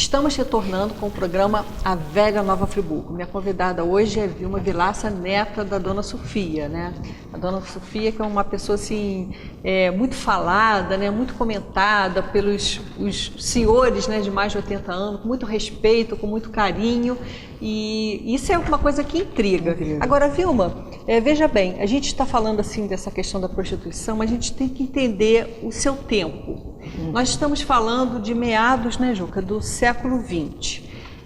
Estamos retornando com o programa A Velha Nova Friburgo. Minha convidada hoje é Vilma Vilaça, neta da Dona Sofia, né? A Dona Sofia, que é uma pessoa assim, muito falada, né? Muito comentada pelos os senhores, né, de mais de 80 anos, com muito respeito, com muito carinho. E isso é uma coisa que intriga. Agora, Vilma, veja bem, a gente está falando assim dessa questão da prostituição, mas a gente tem que entender o seu tempo. Nós estamos falando de meados, né, Juca, do século XX.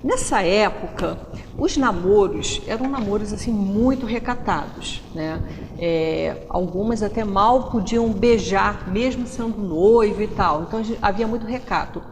Nessa época, os namoros eram namoros assim muito recatados, né? Algumas até mal podiam beijar, mesmo sendo noivo e tal. Então havia muito recato.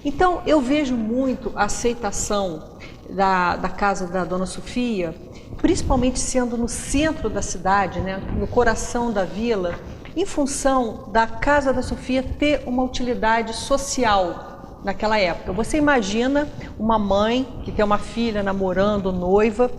Então eu vejo muito a aceitação da casa da Dona Sofia, principalmente sendo no centro da cidade, né, no coração da vila, em função da casa da Sofia ter uma utilidade social naquela época. Você imagina uma mãe que tem uma filha namorando, noiva,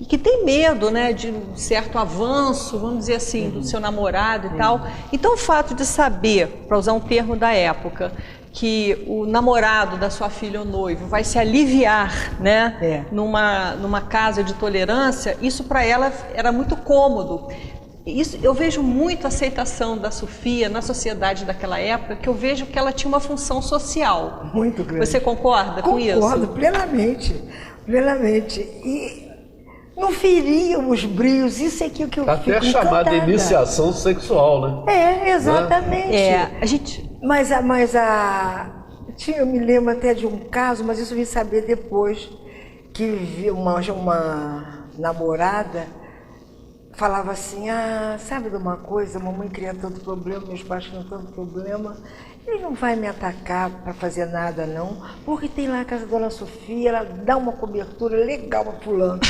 e que tem medo, né, de um certo avanço, vamos dizer assim, do seu namorado e tal. Então o fato de saber, para usar um termo da época, que o namorado da sua filha ou noivo vai se aliviar, né, numa casa de tolerância, isso para ela era muito cômodo. Isso, eu vejo muito a aceitação da Sofia na sociedade daquela época, que eu vejo que ela tinha uma função social. Muito grande. Você concorda com isso? Concordo plenamente, plenamente. E não feria os brios, isso é que eu fico até chamada de iniciação sexual, né? Exatamente. A gente... Eu me lembro até de um caso, mas isso eu vim saber depois, que vi uma namorada falava assim, sabe de uma coisa, a mamãe cria tanto problema, meus pais criam tanto problema, ele não vai me atacar para fazer nada não, porque tem lá a casa da Dona Sofia, ela dá uma cobertura legal para fulano.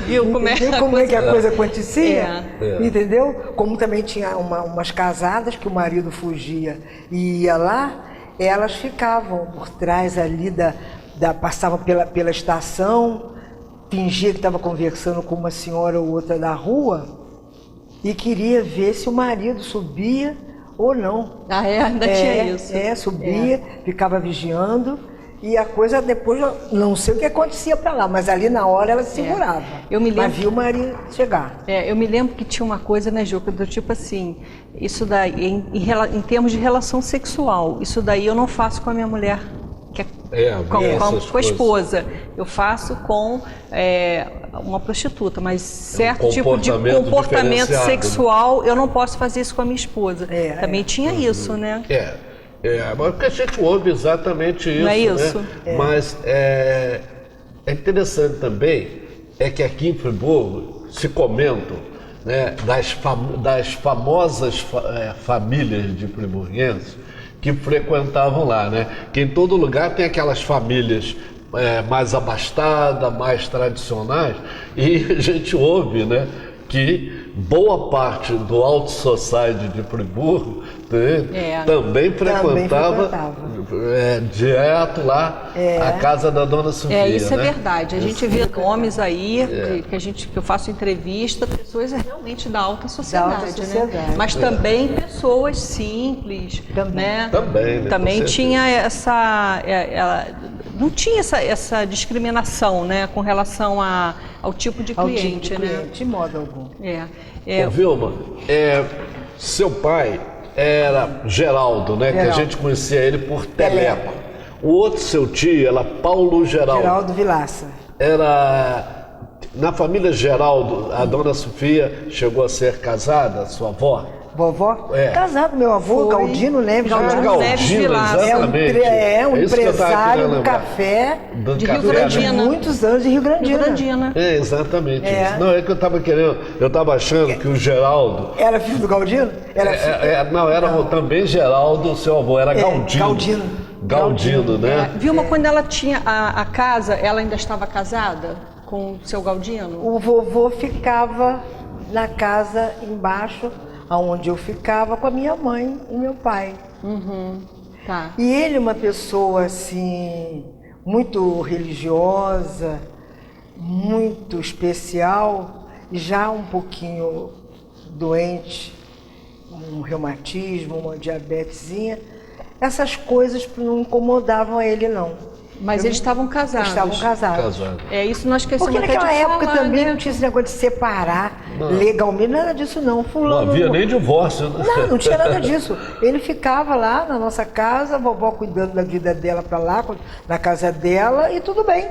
Viu como é que a coisa acontecia? Entendeu? Como também tinha umas casadas que o marido fugia e ia lá, elas ficavam por trás ali, passavam pela estação, fingia que estava conversando com uma senhora ou outra da rua e queria ver se o marido subia ou não. Ainda tinha isso. Subia, ficava vigiando e a coisa depois, não sei o que acontecia para lá, mas ali na hora ela se segurava. Mas viu o marido chegar. Eu me lembro que tinha uma coisa, né, Juca, do tipo assim, isso daí, em termos de relação sexual, isso daí eu não faço com a minha mulher. Com a esposa, eu faço com uma prostituta, mas certo tipo de comportamento sexual, né? Eu não posso fazer isso com a minha esposa. Também tinha isso, né? Mas porque a gente ouve exatamente isso, não é isso? Né? Mas é interessante também que aqui em Friburgo se comentam, né, das famosas famílias de friburguenses que frequentavam lá, né? Que em todo lugar tem aquelas famílias mais abastadas, mais tradicionais, e a gente ouve, né, que boa parte do Alto Society de Friburgo, né, também frequentava direto lá a casa da Dona Sofia. Isso é né? verdade. A gente vê nomes aí, que eu faço entrevista, pessoas realmente da alta sociedade, né? Mas também pessoas simples, né? Também tinha essa... não tinha essa discriminação, né, com relação ao tipo de cliente, né? De modo algum. Ô, Vilma, seu pai era Geraldo, né? Que a gente conhecia ele por Teleco. O outro seu tio era Paulo Geraldo. Geraldo Vilaça. Na família Geraldo, a Dona Sofia chegou a ser casada, sua avó? Vovó? Casado, meu avô, Galdino Neves. Galdino Neves Vilaça. Um empresário do café de Rio Grandina. Muitos anos de Rio Grandina. Exatamente isso. Não, que eu estava querendo, eu estava achando que o Geraldo... Era filho do Galdino? Não, também Geraldo, seu avô, era Galdino. Galdino, né? Vilma, quando ela tinha a casa, ela ainda estava casada com o seu Galdino? O vovô ficava na casa embaixo, onde eu ficava com a minha mãe e meu pai. E ele, uma pessoa assim, muito religiosa, muito especial, já um pouquinho doente, um reumatismo, uma diabetesinha, essas coisas não incomodavam ele, não. Mas eles estavam casados. Estavam casados. É isso nós esquecemos Porque até naquela de época falar, também né? não tinha esse negócio de separar legalmente, nada disso não. Fulano, Não havia nem divórcio, né? não tinha nada disso. Ele ficava lá na nossa casa, a vovó cuidando da vida dela para lá, na casa dela, e tudo bem.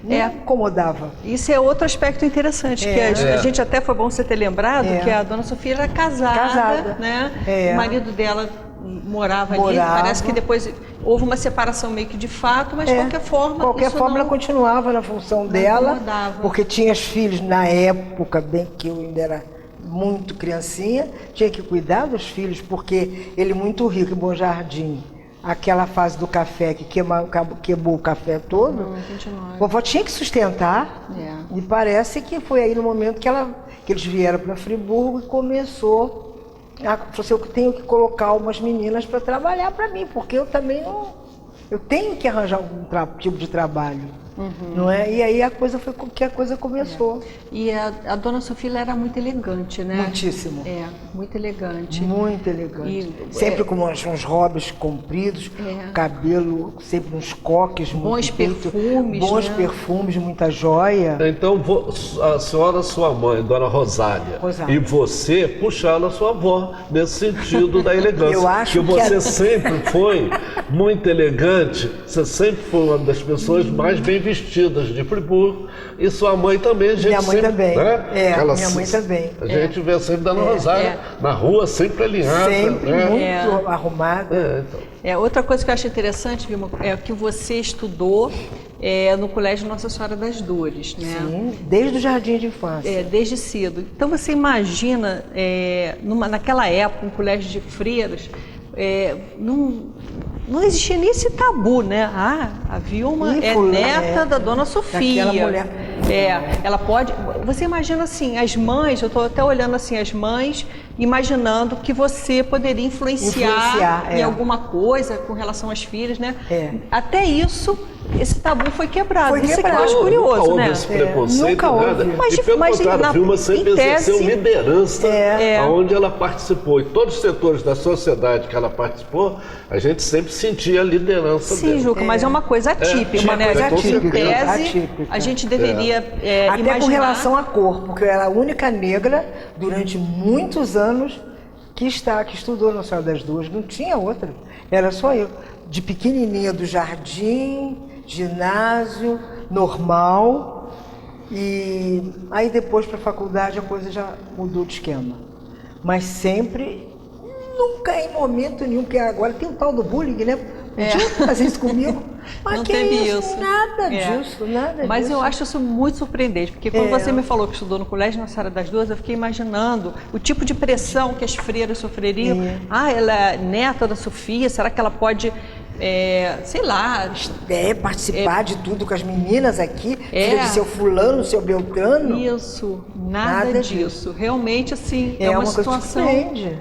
Não incomodava. Isso é outro aspecto interessante, que a gente até foi bom você ter lembrado que a dona Sofia era casada. Né? O marido dela morava ali, parece que depois houve uma separação meio que de fato, mas de qualquer forma... ela continuava na função dela, porque tinha os filhos na época, bem que eu ainda era muito criancinha, tinha que cuidar dos filhos, porque ele muito rico em Bom Jardim, aquela fase do café que queimou o café todo, a vovó tinha que sustentar, e parece que foi aí no momento que eles vieram para Friburgo e começou... Eu tenho que colocar umas meninas para trabalhar para mim, porque eu também não... Eu tenho que arranjar algum tipo de trabalho, não é? E aí a coisa começou. E a dona Sofia ela era muito elegante, né? Muitíssimo. Muito elegante. Muito elegante. Sempre com uns hobbies compridos, cabelo, sempre uns coques. Bons perfumes. Bons perfumes, muita joia. Então, a senhora, sua mãe, dona Rosália, e você puxaram a sua avó nesse sentido da elegância. Eu acho que você sempre foi muito elegante, você sempre foi uma das pessoas mais bem vestidas de Friburgo, e sua mãe também, a gente minha mãe sempre, também. Né? Minha mãe também. A gente vê sempre dona Rosália na rua, sempre alinhada. Sempre muito arrumada. Outra coisa que eu acho interessante, Vilma, é que você estudou no Colégio Nossa Senhora das Dores, né? Sim, desde o jardim de infância. Desde cedo. Então você imagina, naquela época, um colégio de freiras, não existia nem esse tabu, né? A Vilma neta da dona Sofia. Daquela mulher. Ela pode... Você imagina assim, as mães, eu estou até olhando assim, as mães, imaginando que você poderia influenciar em alguma coisa com relação às filhas, né? Até isso, esse tabu foi quebrado. Isso que eu acho curioso, nunca né? houve esse preconceito, nunca houve. E pelo contrário, a Vilma sempre exerceu liderança onde ela participou. E todos os setores da sociedade que ela participou, a gente sempre sentia a liderança dela. Sim, Juca, mas é uma coisa atípica, né? Em tese, a gente deveria até imaginar... com relação à cor, porque eu era a única negra durante muitos anos que estudou na Senhora das Dores, não tinha outra, era só eu. De pequenininha do jardim, ginásio, normal, e aí depois para a faculdade a coisa já mudou de esquema. Mas sempre, nunca em momento nenhum, porque agora tem o tal do bullying, né? Podia fazer isso comigo, mas não que teve isso? Nada disso, nada Mas disso. eu acho isso muito surpreendente, porque quando você me falou que estudou no Colégio Nossa Senhora das Dores, eu fiquei imaginando o tipo de pressão que as freiras sofreriam. Ela é neta da Sofia, será que ela pode... sei lá... participar de tudo com as meninas aqui, filha de seu fulano, seu Beltrano. Isso, nada disso. Realmente, assim, é uma situação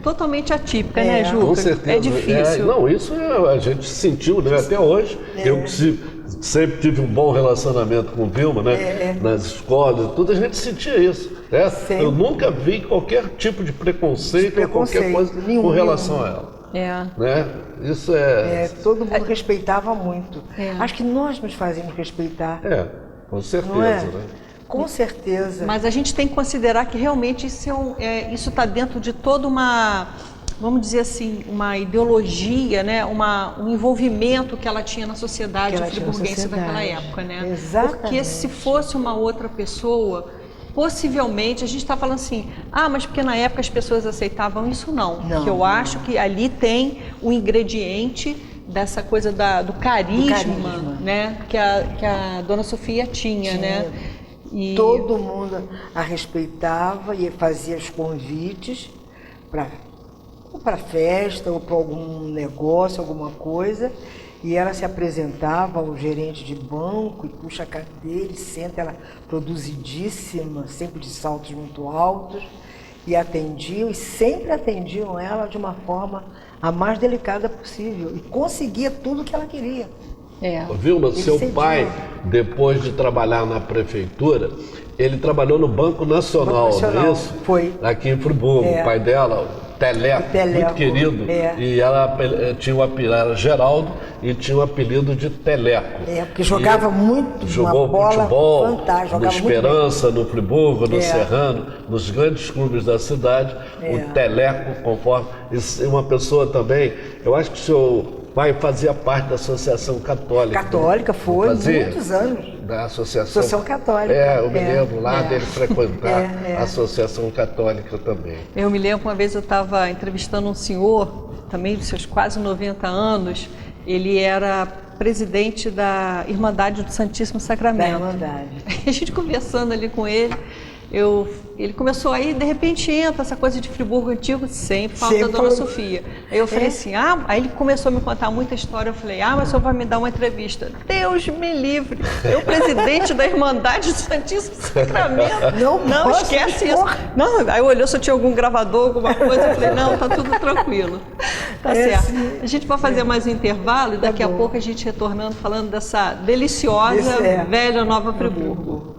totalmente atípica, né, Juca? Com certeza. É difícil. Não, isso a gente sentiu, né? Até hoje. Eu sempre tive um bom relacionamento com Vilma, né? Nas escolas e tudo, a gente sentia isso. Né? Eu nunca vi qualquer tipo de preconceito ou qualquer coisa com relação a ela. Né? Isso todo mundo respeitava muito. Acho que nós nos fazemos respeitar. Com certeza, né? Com certeza. Mas a gente tem que considerar que realmente isso está dentro de toda uma, vamos dizer assim, uma ideologia, né? Um envolvimento que ela tinha na sociedade friburguense daquela época, né? Exatamente. Porque se fosse uma outra pessoa, possivelmente, a gente está falando assim, mas porque na época as pessoas aceitavam isso, não. Porque eu acho que ali tem o ingrediente dessa coisa do carisma, né? Que a dona Sofia tinha, né? E... Todo mundo a respeitava e fazia os convites para festa ou para algum negócio, alguma coisa. E ela se apresentava ao gerente de banco e puxa a cadeira e senta, ela produzidíssima, sempre de saltos muito altos, e atendiam, e sempre atendiam ela de uma forma a mais delicada possível, e conseguia tudo o que ela queria. Vilma, seu pai, depois de trabalhar na prefeitura, ele trabalhou no Banco Nacional, não é isso? Foi. Aqui em Friburgo, o pai dela, Teleco, muito querido. E ela tinha o apelido, era Geraldo, e tinha o apelido de Teleco. Porque jogava muito, jogou uma bola futebol, fantástica, no Esperança, no Friburgo, no Serrano, nos grandes clubes da cidade. O Teleco, conforme... E uma pessoa também, eu acho que o senhor pai fazia parte da Associação Católica. Católica, foi, muitos anos. Da Associação Católica. Eu me lembro lá dele frequentar a Associação Católica também. Eu me lembro, uma vez eu estava entrevistando um senhor, também de seus quase 90 anos, ele era presidente da Irmandade do Santíssimo Sacramento. Da Irmandade. A gente conversando ali com ele, ele começou aí, de repente entra essa coisa de Friburgo Antigo, sempre falta da Dona Sofia. Aí eu falei assim, aí ele começou a me contar muita história, eu falei, mas o senhor vai me dar uma entrevista. Deus me livre, eu presidente da Irmandade do Santíssimo Sacramento. Não esquece isso. Não, aí eu olhou se eu tinha algum gravador, alguma coisa, eu falei, não, tá tudo tranquilo. Tá certo. Sim. A gente vai fazer mais um intervalo e daqui a pouco a gente retornando, falando dessa deliciosa velha Nova Friburgo.